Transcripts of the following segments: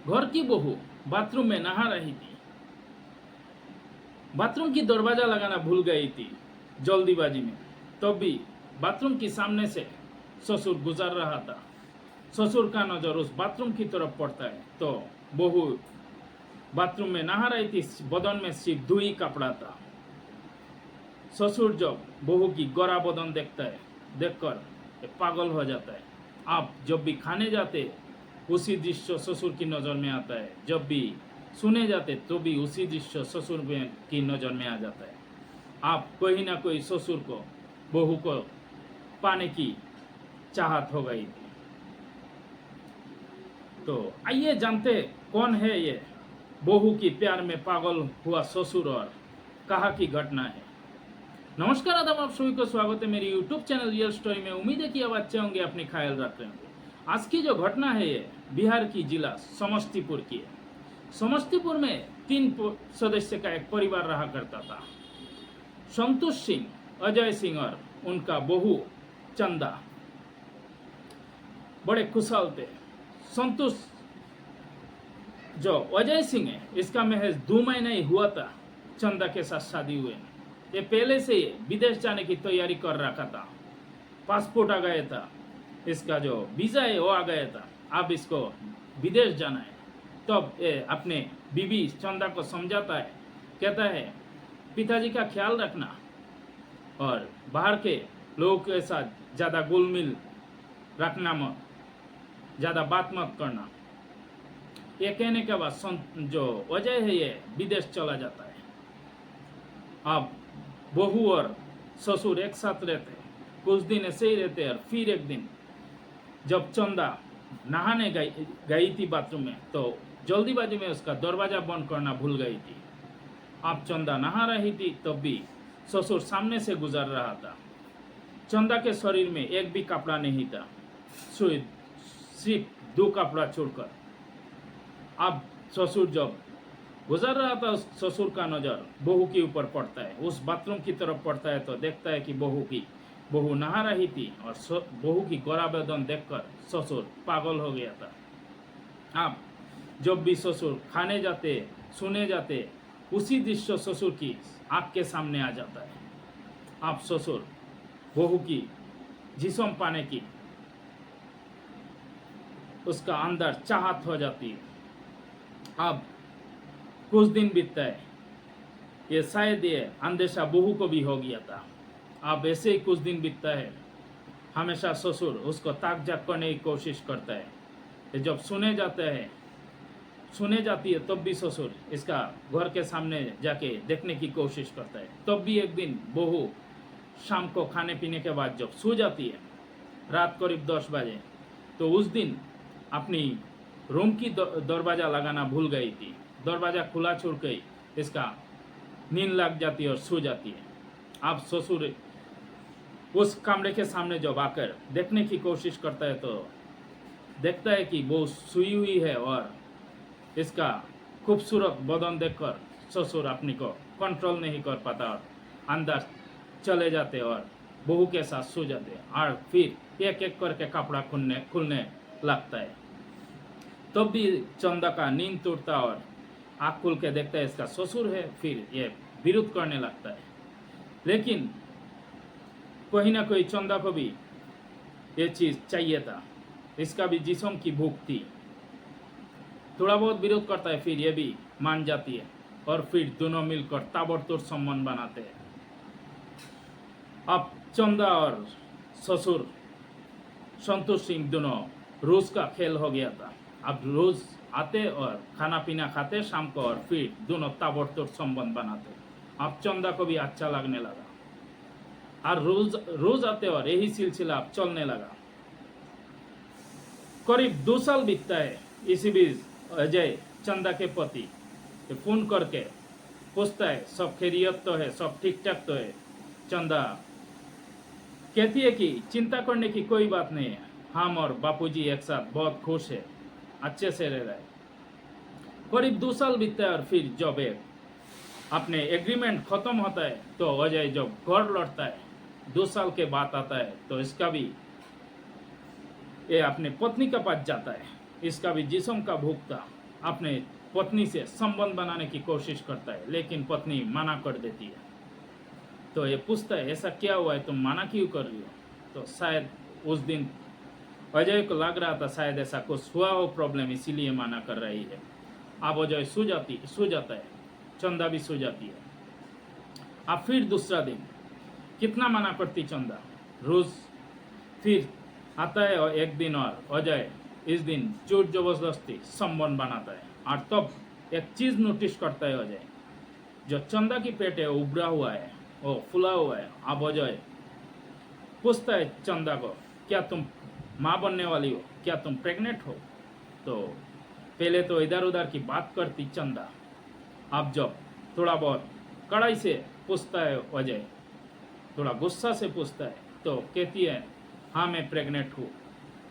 घर की बहू बाथरूम में नहा रही थी। बाथरूम की दरवाजा लगाना भूल गई थी जल्दीबाजी में। तब भी बाथरूम के सामने से ससुर गुजर रहा था। ससुर का नजर उस बाथरूम की तरफ पड़ता है तो बहू बाथरूम में नहा रही थी। बदन में सिर्फ 2 ही कपड़ा था। ससुर जब बहू की गोरा बदन देखता है, देखकर पागल हो जाता है। आप जब भी खाने जाते उसी दृश्य ससुर की नज़र में आता है। जब भी सुने जाते तो भी उसी दृश्य ससुर की नज़र में आ जाता है। आप कोई ना कोई ससुर को बहू को पाने की चाहत हो गई थी। तो आइए जानते कौन है ये बहू की प्यार में पागल हुआ ससुर और कहाँ की घटना है। नमस्कार आदाब, आप सभी को स्वागत है मेरी यूट्यूब चैनल रियल स्टोरी में। उम्मीद है कि आप अच्छे होंगे, अपनी ख्याल रख रहे होंगे। आज की जो घटना है ये बिहार की जिला समस्तीपुर की है। समस्तीपुर में 3 सदस्य का एक परिवार रहा करता था। संतोष सिंह, अजय सिंह और उनका बहू चंदा बड़े खुशहाल थे। संतोष जो अजय सिंह है, इसका महज 2 महीने ही हुआ था चंदा के साथ शादी हुए। ये पहले से विदेश जाने की तैयारी कर रखा था। पासपोर्ट आ गया था, इसका जो वीज़ा है वो आ गया था। अब इसको विदेश जाना है। तब ये अपने बीवी चंदा को समझाता है, कहता है पिताजी का ख्याल रखना और बाहर के लोगों के साथ ज़्यादा घुल मिल रखना मत, ज़्यादा बात मत करना। ये कहने के बाद जो अजय है ये विदेश चला जाता है। अब बहू और ससुर एक साथ रहते हैं। कुछ दिन ऐसे ही रहते हैं और फिर एक दिन जब चंदा नहाने गई थी बाथरूम में तो जल्दीबाजी में उसका दरवाजा बंद करना भूल गई थी। अब चंदा नहा रही थी तब भी ससुर सामने से गुजर रहा था। चंदा के शरीर में एक भी कपड़ा नहीं था, सिर्फ 2 कपड़ा छोड़कर। अब ससुर जब गुजर रहा था, ससुर का नज़र बहू के ऊपर पड़ता है, उस बाथरूम की तरफ पड़ता है तो देखता है कि बहू नहा रही थी और बहू की गोरा बदन देखकर ससुर पागल हो गया था। अब जब भी ससुर खाने जाते सुने जाते उसी दृश्य ससुर की आँख के सामने आ जाता है। अब ससुर बहू की जिस्म पाने की उसका अंदर चाहत हो जाती है। अब कुछ दिन बीतता है, ये शायद ये अंदेशा बहू को भी हो गया था। अब ऐसे ही कुछ दिन बीतता है। हमेशा ससुर उसको ताक झाक करने की कोशिश करता है। ये जब सुने जाती है तब भी ससुर इसका घर के सामने जाके देखने की कोशिश करता है। तब भी एक दिन बहू शाम को खाने पीने के बाद जब सो जाती है, रात करीब 10 बजे, तो उस दिन अपनी रूम की दरवाज़ा लगाना भूल गई थी। दरवाज़ा खुला छोड़ के इसका नींद लग जाती है और सो जाती है। अब ससुर उस कमरे के सामने जब आकर देखने की कोशिश करता है तो देखता है कि वो सोई हुई है और इसका खूबसूरत बदन देखकर ससुर अपने को कंट्रोल नहीं कर पाता और अंदर चले जाते और बहू के साथ सो जाते और फिर एक एक करके कपड़ा खुलने लगता है। तब भी चंदा का नींद टूटता और आँख खुल के देखता है इसका ससुर है। फिर ये विरोध करने लगता है, लेकिन कोई ना कोई चंदा को भी ये चीज़ चाहिए था। इसका भी जिस्म की भूख थी। थोड़ा बहुत विरोध करता है, फिर ये भी मान जाती है और फिर दोनों मिलकर ताबड़तोड़ संबंध बनाते हैं। अब चंदा और ससुर संतोष सिंह दोनों रोज का खेल हो गया था। अब रोज आते और खाना पीना खाते शाम को और फिर दोनों ताबड़तोड़ संबंध बनाते। अब चंदा को भी अच्छा लगने लगा और रोज आते और यही सिलसिला अब चलने लगा। करीब 2 साल बीतता है। इसी बीच अजय चंदा के पति फोन करके पूछता है सब खैरियत तो है, सब ठीक ठाक तो है। चंदा कहती है कि चिंता करने की कोई बात नहीं है, हम और बापूजी एक साथ बहुत खुश है, अच्छे से रह रहे हैं। करीब 2 साल बीतता है और फिर जब एक अपने एग्रीमेंट खत्म होता है तो अजय जब घर लौटता है, 2 साल के बाद आता है तो इसका भी ये अपने पत्नी के पास जाता है। इसका भी जिस्म का भूख था अपने पत्नी से संबंध बनाने की कोशिश करता है, लेकिन पत्नी मना कर देती है। तो ये पूछता है ऐसा क्या हुआ है, तुम मना क्यों कर रही हो? तो शायद उस दिन अजय को लग रहा था शायद ऐसा कुछ हुआ हो प्रॉब्लम, इसीलिए मना कर रही है। अब अजय सो जाता है, चंदा भी सो जाती है। अब फिर दूसरा दिन कितना मना करती चंदा, रोज फिर आता है और एक दिन और अजय इस दिन जोर जबरदस्ती संबंध बनाता है। और तब एक चीज नोटिस करता है अजय, जो चंदा की पेट है उभरा हुआ है, वो फुला हुआ है। अब अजय पूछता है चंदा को, क्या तुम माँ बनने वाली हो, क्या तुम प्रेग्नेंट हो? तो पहले तो इधर उधर की बात करती चंदा, अब जब थोड़ा बहुत कड़ाई से पूछता है अजय, थोड़ा गुस्सा से पूछता है, तो कहती है हाँ मैं प्रेग्नेंट हूँ।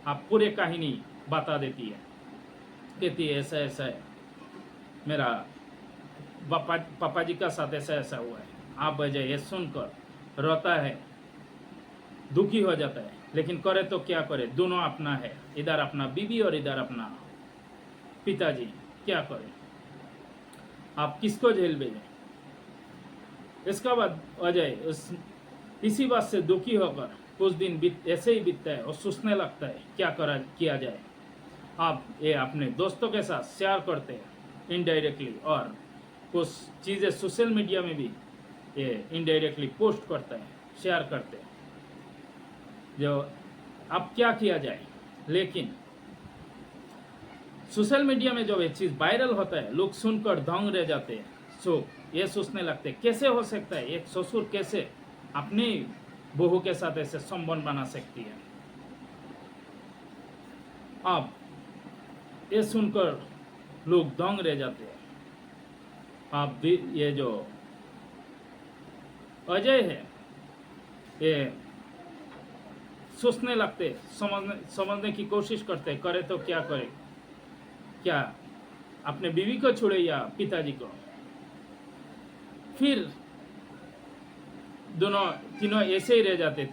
आप पूरे कहानी बता देती है, कहती है ऐसा ऐसा है, मेरा पापा जी का साथ ऐसा ऐसा हुआ है। आप अजय ये सुनकर रोता है, दुखी हो जाता है, लेकिन करे तो क्या करे, दोनों अपना है, इधर अपना बीवी और इधर अपना पिताजी, क्या करे, आप किसको जेल भेजें? इसका बाद अजय इसी बात से दुखी होकर कुछ दिन ऐसे ही बीतता है और सोचने लगता है क्या किया जाए। आप ये अपने दोस्तों के साथ शेयर करते हैं इनडायरेक्टली, और कुछ चीज़ें सोशल मीडिया में भी ये इनडायरेक्टली पोस्ट करते हैं, शेयर करते हैं, जो अब क्या किया जाए। लेकिन सोशल मीडिया में जो ये चीज़ वायरल होता है, लोग सुनकर दंग रह जाते हैं। सो ये सोचने लगते हैं कैसे हो सकता है, एक ससुर कैसे अपनी बहू के साथ ऐसे संबंध बना सकती है। अब ये सुनकर लोग दंग रह जाते हैं। अब ये जो अजय है ये सोचने लगते, समझने की कोशिश करते, करे तो क्या करे, क्या अपने बीवी को छोड़े या पिताजी को। फिर तीनों ऐसे ही रह जाते,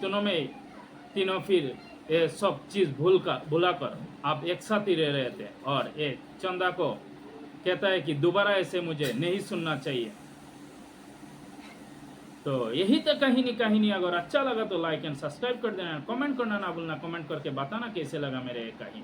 तीनों फिर ये सब चीज़ भुलाकर आप एक साथ ही रह रहे थे। और एक चंदा को कहता है कि दोबारा ऐसे मुझे नहीं सुनना चाहिए। तो यही तो कहानी। अगर अच्छा लगा तो लाइक एंड सब्सक्राइब कर देना, कमेंट करना ना भूलना, कमेंट करके बताना कैसे लगा मेरे कहानी।